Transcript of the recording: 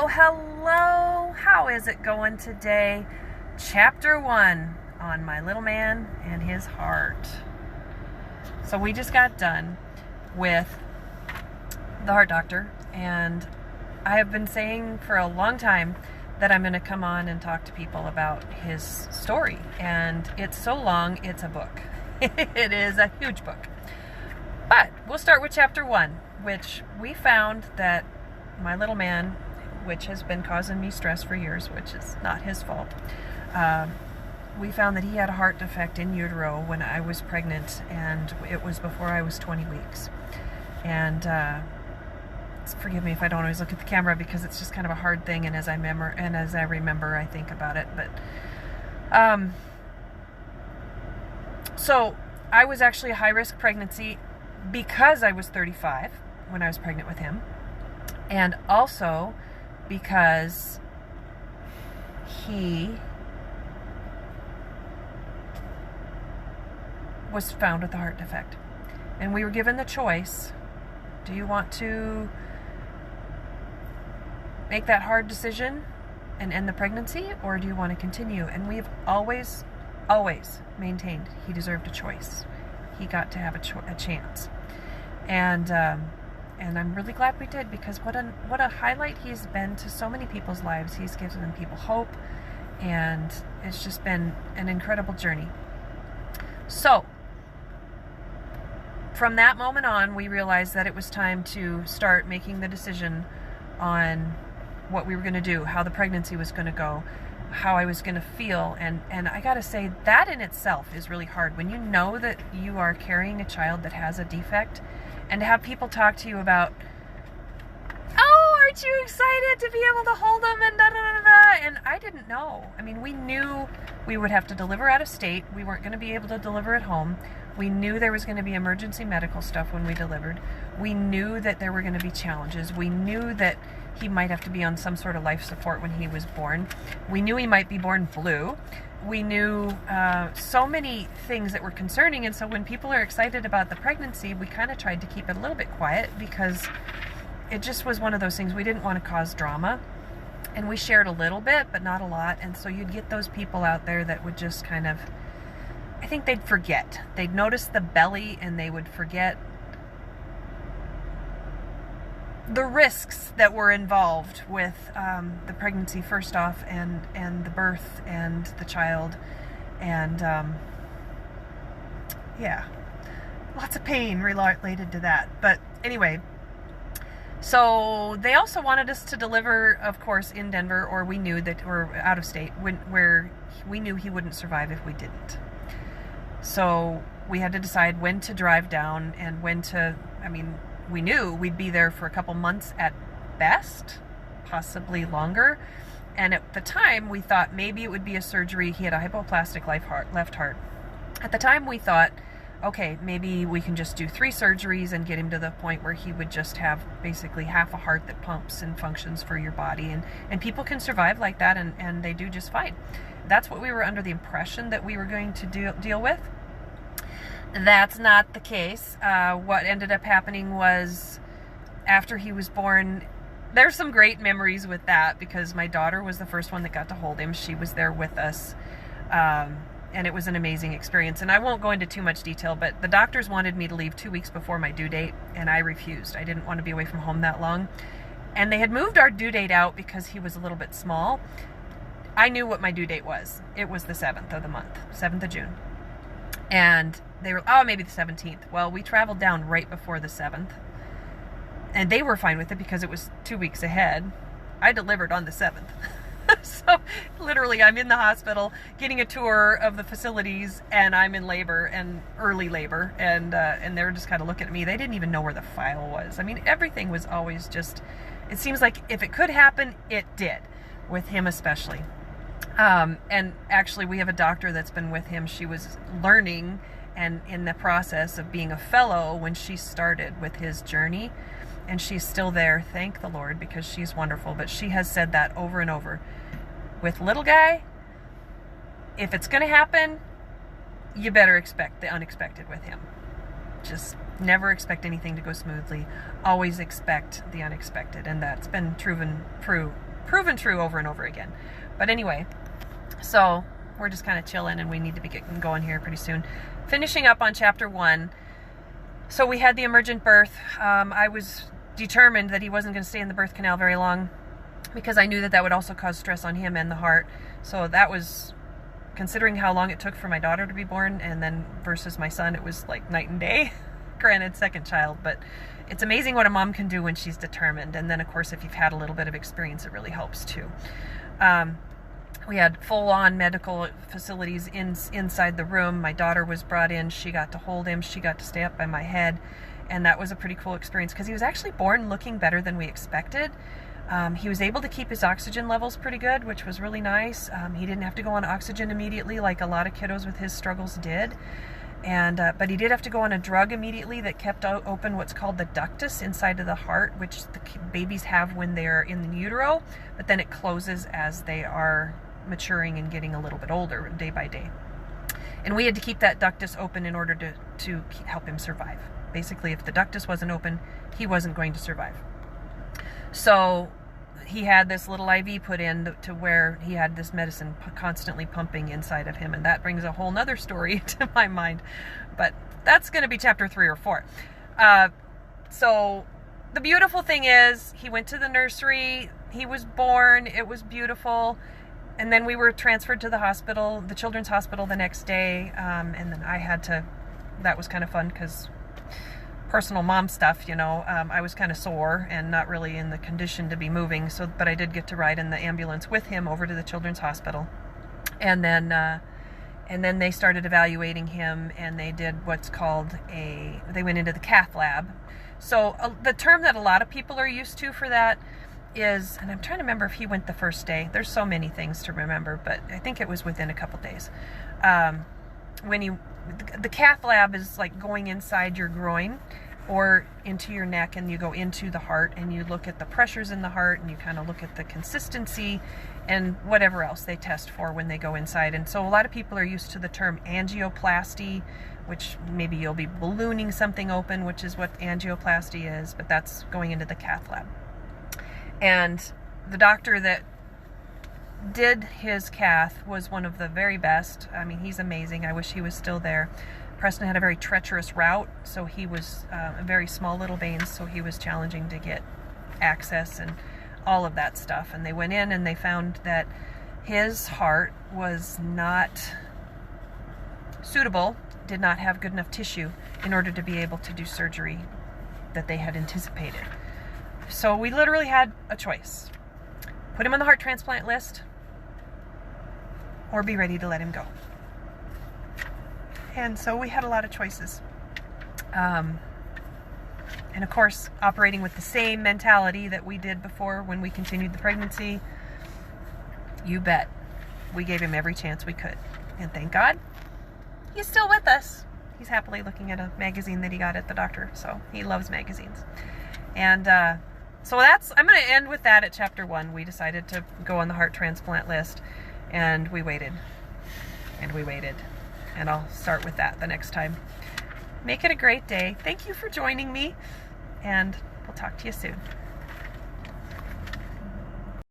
Hello. How is it going today? Chapter 1 on my little man and his heart. So we just got done with the heart doctor, and I have been saying for a long time that I'm going to come on and talk to people about his story. And it's so long, it's a book. It is a huge book. But we'll start with chapter 1, which we found that my little man, which has been causing me stress for years, which is not his fault, we found that he had a heart defect in utero when I was pregnant, and it was before I was 20 weeks. And forgive me if I don't always look at the camera, because it's just kind of a hard thing, and as I remember, I think about it. But so I was actually a high-risk pregnancy because I was 35 when I was pregnant with him, and also because he was found with a heart defect. And we were given the choice, do you want to make that hard decision and end the pregnancy, or do you want to continue? And we've always maintained he deserved a choice. He got to have a chance. And I'm really glad we did, because what a highlight he's been to so many people's lives. He's given people hope, and it's just been an incredible journey. So, from that moment on, we realized that it was time to start making the decision on what we were going to do, how the pregnancy was going to go, how I was going to feel. And I got to say, that in itself is really hard. When you know that you are carrying a child that has a defect, and to have people talk to you about, oh, aren't you excited to be able to hold them, and da-da-da-da, and I didn't know. I mean, we knew we would have to deliver out of state. We weren't going to be able to deliver at home. We knew there was going to be emergency medical stuff when we delivered. We knew that there were going to be challenges. We knew that he might have to be on some sort of life support when he was born. We knew he might be born blue. We knew so many things that were concerning, and so when people are excited about the pregnancy, we kind of tried to keep it a little bit quiet, because it just was one of those things. We didn't want to cause drama, and we shared a little bit, but not a lot. And so you'd get those people out there that would just kind of, I think they'd forget. They'd notice the belly, and they would forget the risks that were involved with the pregnancy, first off, and the birth and the child, and yeah, lots of pain related to that. But anyway, so they also wanted us to deliver, of course, in Denver, or we knew that, or out of state, where we knew he wouldn't survive if we didn't. So we had to decide when to drive down and when to, we knew we'd be there for a couple months at best, possibly longer. And at the time, we thought maybe it would be a surgery. He had a hypoplastic left heart. At the time, we thought, okay, maybe we can just do 3 surgeries and get him to the point where he would just have basically half a heart that pumps and functions for your body. And people can survive like that, and they do just fine. That's what we were under the impression that we were going to deal with. That's not the case. What ended up happening was, after he was born, there's some great memories with that, because my daughter was the first one that got to hold him. She was there with us, and it was an amazing experience. And I won't go into too much detail, but the doctors wanted me to leave 2 weeks before my due date, and I refused. I didn't want to be away from home that long. And they had moved our due date out because he was a little bit small. I knew what my due date was. It was the 7th of the month, 7th of June. And they were, maybe the 17th. Well, we traveled down right before the 7th. And they were fine with it because it was 2 weeks ahead. I delivered on the 7th. So literally, I'm in the hospital getting a tour of the facilities, and I'm in labor, and early labor. And they're just kind of looking at me. They didn't even know where the file was. Everything was always just, it seems like if it could happen, it did. With him especially. And actually, we have a doctor that's been with him. She was learning and in the process of being a fellow when she started with his journey, and she's still there, thank the Lord, because she's wonderful. But she has said that over and over. With little guy, if it's going to happen, you better expect the unexpected with him. Just never expect anything to go smoothly. Always expect the unexpected, and that's been proven true proven true over and over again. But anyway, so we're just kind of chilling, and we need to be getting going here pretty soon. Finishing up on chapter 1. So we had the emergent birth. I was determined that he wasn't going to stay in the birth canal very long, because I knew that that would also cause stress on him and the heart. So that was, considering how long it took for my daughter to be born, and then versus my son, it was like night and day. Granted, second child, but it's amazing what a mom can do when she's determined. And then, of course, if you've had a little bit of experience, it really helps too. We had full-on medical facilities inside the room. My daughter was brought in. She got to hold him. She got to stay up by my head. And that was a pretty cool experience, because he was actually born looking better than we expected. He was able to keep his oxygen levels pretty good, which was really nice. He didn't have to go on oxygen immediately like a lot of kiddos with his struggles did. But he did have to go on a drug immediately that kept open what's called the ductus inside of the heart, which the babies have when they're in the utero, but then it closes as they are maturing and getting a little bit older day by day. And we had to keep that ductus open in order to help him survive. Basically, if the ductus wasn't open, he wasn't going to survive. So he had this little IV put in to where he had this medicine constantly pumping inside of him, and that brings a whole nother story to my mind. But that's going to be chapter 3 or 4. So the beautiful thing is, he went to the nursery, he was born, it was beautiful, and then we were transferred to the hospital, the children's hospital, the next day, and then I had to, that was kind of fun, because personal mom stuff, you know, I was kind of sore and not really in the condition to be moving, but I did get to ride in the ambulance with him over to the children's hospital. And then they started evaluating him, and they did what's called they went into the cath lab. So the term that a lot of people are used to for that is, and I'm trying to remember if he went the first day. There's so many things to remember, but I think it was within a couple days. The cath lab is like going inside your groin or into your neck, and you go into the heart, and you look at the pressures in the heart, and you kind of look at the consistency and whatever else they test for when they go inside. And so a lot of people are used to the term angioplasty, which maybe you'll be ballooning something open, which is what angioplasty is, but that's going into the cath lab. And the doctor that did his cath was one of the very best. I mean, he's amazing. I wish he was still there. Preston had a very treacherous route, so he was very small little veins, so he was challenging to get access and all of that stuff. And they went in and they found that his heart was not suitable, did not have good enough tissue in order to be able to do surgery that they had anticipated. So we literally had a choice. Put him on the heart transplant list, or be ready to let him go. And so we had a lot of choices. And of course, operating with the same mentality that we did before when we continued the pregnancy, you bet we gave him every chance we could. And thank God, he's still with us. He's happily looking at a magazine that he got at the doctor, so he loves magazines. And so I'm going to end with that at chapter 1. We decided to go on the heart transplant list, and we waited, and we waited. And I'll start with that the next time. Make it a great day. Thank you for joining me, and we'll talk to you soon.